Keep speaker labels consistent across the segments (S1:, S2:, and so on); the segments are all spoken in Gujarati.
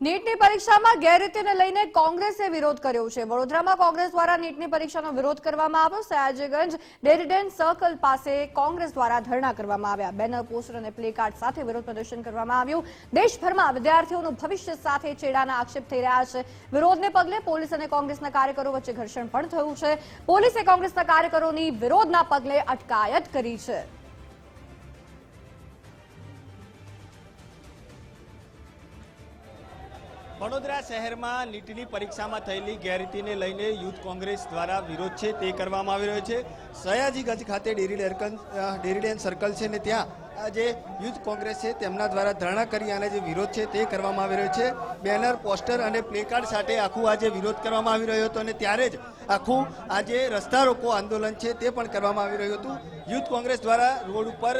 S1: નીટની પરીક્ષામાં ગેરરીતિને લઈને કોંગ્રેસે વિરોધ કર્યો છે। વડોદરામાં કોંગ્રેસ દ્વારા નીટની પરીક્ષાનો વિરોધ કરવામાં આવ્યો। સયાજીગંજ ડેરીડેન સર્કલ પાસે કોંગ્રેસ દ્વારા ધરણા કરવામાં આવ્યા। બેનર, પોસ્ટર અને પ્લે કાર્ડ સાથે વિરોધ પ્રદર્શન કરવામાં આવ્યું। દેશભરમાં વિદ્યાર્થીઓનું ભવિષ્ય સાથે ચેડાના આક્ષેપ થઈ રહ્યા છે। વિરોધને પગલે પોલીસ અને કોંગ્રેસના કાર્યકરો વચ્ચે ઘર્ષણ પણ થયું છે। પોલીસે કોંગ્રેસના કાર્યકરોની વિરોધના પગલે અટકાયત કરી છે।
S2: વડોદરા શહેરમાં નીટની પરીક્ષામાં થયેલી ગેરરીતિને લઈને યુથ કોંગ્રેસ દ્વારા વિરોધ છે તે કરવામાં આવી રહ્યો છે। સયાજીગંજ ખાતે ડેરીડેન સર્કલ છે ને ત્યાં જે યુથ કોંગ્રેસ છે તેમના દ્વારા ધરણા કરી અને જે વિરોધ છે તે કરવામાં આવી રહ્યો છે। બેનર, પોસ્ટર અને પ્લેકાર્ડ સાથે આખું આજે વિરોધ કરવામાં આવી રહ્યો હતો અને ત્યારે જ આખું આજે રસ્તા રોકો આંદોલન છે તે પણ કરવામાં આવી રહ્યું હતું। યુથ કોંગ્રેસ દ્વારા રોડ ઉપર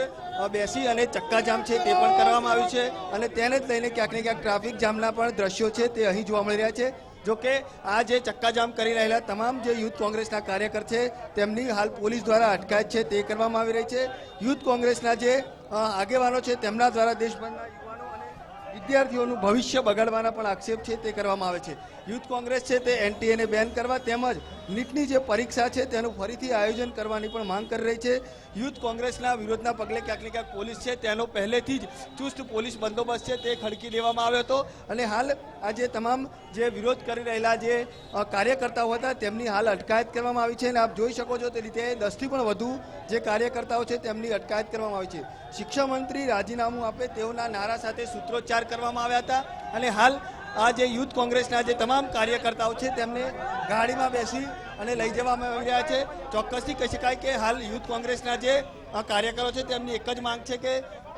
S2: બેસી અને ચક્કાજામ છે તે પણ કરવામાં આવ્યું છે અને તેને જ લઈને ક્યાંક ને ક્યાંક ટ્રાફિક જામના પણ દ્રશ્યો છે તે અહીં જોવા મળી રહ્યા છે। જોકે આ જે ચક્કાજામ કરી રહેલા તમામ જે યુથ કોંગ્રેસના કાર્યકર છે તેમની હાલ પોલીસ દ્વારા અટકાયત છે તે કરવામાં આવી રહી છે। યુથ કોંગ્રેસના જે આગેવાનો છે તેમના દ્વારા દેશભરના યુવાનો અને વિદ્યાર્થીઓનું ભવિષ્ય બગાડવાના પણ આક્ષેપ છે તે કરવામાં આવે છે। યુથ કોંગ્રેસ છે તે એનટીએને બેન કરવા તેમજ નીટની જે પરીક્ષા છે તેનું ફરીથી આયોજન કરવાની પણ માંગ કરી રહી છે। યુથ કોંગ્રેસના વિરોધના પગલે ક્યાંક ને ક્યાંક પોલીસ છે તેનો પહેલેથી જ ચુસ્ત પોલીસ બંદોબસ્ત છે તે ખડકી દેવામાં આવ્યો હતો અને હાલ આજે તમામ જે વિરોધ કરી રહેલા જે કાર્યકર્તાઓ હતા તેમની હાલ અટકાયત કરવામાં આવી છે અને આપ જોઈ શકો છો તે રીતે 10થી પણ વધુ જે કાર્યકર્તાઓ છે તેમની અટકાયત કરવામાં આવી છે। શિક્ષણ મંત્રી રાજીનામું આપે તેઓના નારા સાથે સૂત્રોચ્ચાર કરવામાં આવ્યા હતા અને હાલ આ જે યુથ કોંગ્રેસના જે તમામ કાર્યકર્તાઓ છે તેમને ગાડીમાં બેસી અને લઈ જવામાં આવી રહ્યા છે। ચોક્કસથી કહી શકાય કે હાલ યુથ કોંગ્રેસના જે કાર્યકરો છે તેમની એક જ માંગ છે કે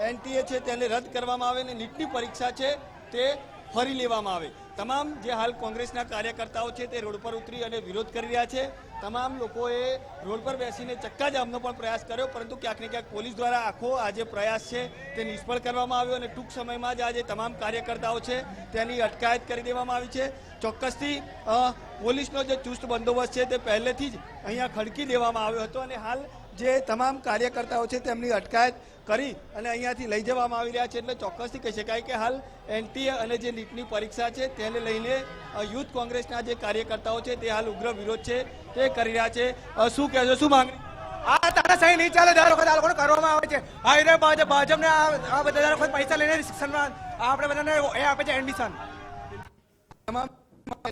S2: એનટીએ છે તેને રદ કરવામાં આવે અને નીટની પરીક્ષા છે તે ફરી લેવામાં આવે। તમામ જે હાલ કોંગ્રેસના કાર્યકર્તાઓ છે તે રોડ પર ઉતરી અને વિરોધ કરી રહ્યા છે। તમામ લોકોએ રોડ પર બેસીને ચક્કાજામનો પણ પ્રયાસ કર્યો પરંતુ ક્યાંક ને ક્યાંક પોલીસ દ્વારા આખો આ જે પ્રયાસ છે તે નિષ્ફળ કરવામાં આવ્યો અને ટૂંક સમયમાં જ આ જે તમામ કાર્યકર્તાઓ છે તેની અટકાયત કરી દેવામાં આવી છે। ચોક્કસથી પોલીસનો જે ચુસ્ત બંદોબસ્ત છે તે પહેલેથી જ અહીંયા ખડકી દેવામાં આવ્યો હતો અને હાલ જે તમામ કાર્યકર્તાઓ છે તેમની અટકાયત કરી અને અહીંયાથી લઈ જવામાં આવી રહ્યા છે। એટલે ચોક્કસથી કહી શકાય કે હાલ એનટીએ અને જે નીટની પરીક્ષા છે તેને લઈને યુથ કોંગ્રેસના જે કાર્યકર્તાઓ છે તે હાલ ઉગ્ર વિરોધ છે તે કરી રહ્યા છે। શું કહેશો, શું માંગણી?
S3: આ તાનાશાહી નહીં ચાલે। દર વખત આ લોકોને કરવામાં આવે છે। આ ભાજપને આ બધા વખત પૈસા લઈને શિક્ષણમાં આપણે બધાને એ આપે છે એડમિશન।
S2: તમામ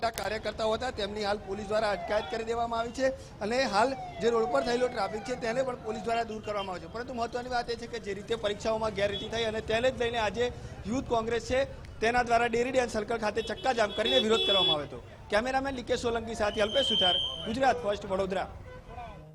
S2: કાર્યકર્તાઓ હતા તેમની હાલ પોલીસ દ્વારા અટકાયત કરી દેવામાં આવી છે અને હાલ જે રોડ પર થયેલો ટ્રાફિક છે તેને પણ પોલીસ દ્વારા દૂર કરવામાં આવે છે। પરંતુ મહત્વની વાત એ છે કે જે રીતે પરીક્ષાઓમાં ગેરરીતિ થઈ અને તેને જ લઈને આજે યુથ કોંગ્રેસ છે તેના દ્વારા ડેરીડેન સર્કલ ખાતે ચક્કાજામ કરીને વિરોધ કરવામાં આવ્યો હતો। કેમેરામેન લીકે સોલંકી સાથે અલ્પેશ સુથાર, ગુજરાત ફર્સ્ટ, વડોદરા।